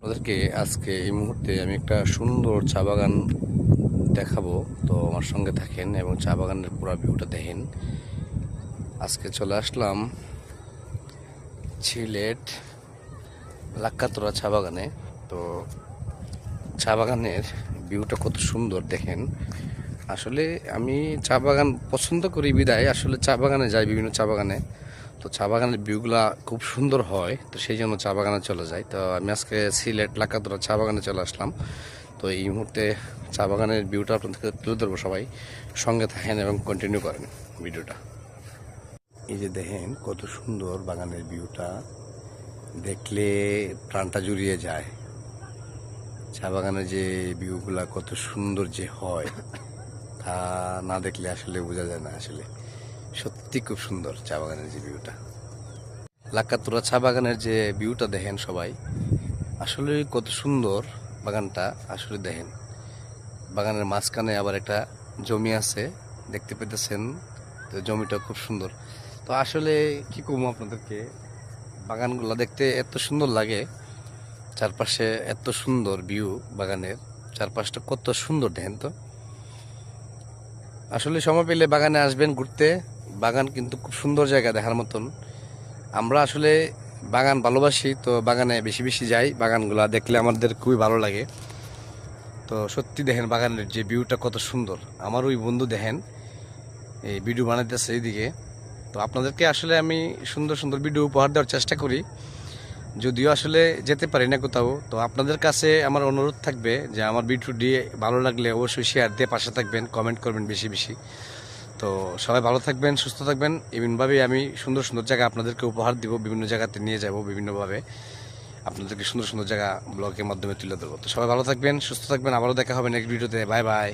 ওদেরকে আজকে এই মুহূর্তে আমি একটা সুন্দর চা বাগান দেখাবো। তো আমার সঙ্গে থাকেন এবং চা বাগানের পুরো ভিউটা দেখেন। আজকে চলে আসলাম সিলেট লাক্কাতুরা চা বাগানে। তো চা বাগানের ভিউটা কত সুন্দর দেখেন। আসলে আমি চা বাগান পছন্দ করি বিদায় আসলে চা বাগানে যাই, বিভিন্ন চা বাগানে। তো চা বাগানের ভিউগুলা খুব সুন্দর হয়, তো সেই জন্য চা বাগানে চলে যাই। তো আমি আজকে সিলেট লাক্কাতুরা চা বাগানে চলে আসলাম। তো এই মুহূর্তে চা বাগানের ভিউটা আপনাদেরকে তুলে ধরবো, সবাই সঙ্গে থাকেন এবং কন্টিনিউ করেন ভিডিওটা। এই যে দেখেন কত সুন্দর বাগানের ভিউটা, দেখলে প্রাণটা জুড়িয়ে যায়। চা বাগানের যে ভিউগুলা কত সুন্দর যে হয় তা না দেখলে আসলে বোঝা যায় না। আসলে সত্যি খুব সুন্দর চা বাগানের যে ভিউটা। লাক্কাতুরা চা বাগানের যে ভিউটা দেখেন সবাই, আসলে কত সুন্দর বাগানটা। আসলে দেখেন বাগানের মাঝখানে আবার একটা জমি আছে, দেখতে পেতেছেন। তো জমিটা খুব সুন্দর। তো আসলে কি করবো আপনাদেরকে, বাগানগুলো দেখতে এত সুন্দর লাগে। চারপাশে এত সুন্দর ভিউ, বাগানের চারপাশটা কত সুন্দর দেখেন। তো আসলে সময় পেলে বাগানে আসবেন ঘুরতে। বাগান কিন্তু খুব সুন্দর জায়গা দেখার মতন। আমরা আসলে বাগান ভালোবাসি, তো বাগানে বেশি বেশি যাই। বাগানগুলা দেখলে আমাদের খুবই ভালো লাগে। তো সত্যি দেখেন বাগানের যে ভিউটা কত সুন্দর। আমার ওই বন্ধু দেখেন এই ভিডিও বানাইতেছে এইদিকে। তো আপনাদেরকে আসলে আমি সুন্দর সুন্দর ভিডিও উপহার দেওয়ার চেষ্টা করি, যদিও আসলে যেতে পারি না কোথাও। তো আপনাদের কাছে আমার অনুরোধ থাকবে যে আমার ভিডিওটি ভালো লাগলে অবশ্যই শেয়ার দিয়ে পাশে থাকবেন, কমেন্ট করবেন বেশি বেশি। তো সবাই ভালো থাকবেন, সুস্থ থাকবেন। এমনভাবেই আমি সুন্দর সুন্দর জায়গা আপনাদেরকে উপহার দিব, বিভিন্ন জায়গাতে নিয়ে যাব, বিভিন্নভাবে আপনাদেরকে সুন্দর সুন্দর জায়গা ব্লগের মাধ্যমে তুলে ধরবো। তো সবাই ভালো থাকবেন, সুস্থ থাকবেন। আবারও দেখা হবে নেক্সট ভিডিওতে। Bye bye.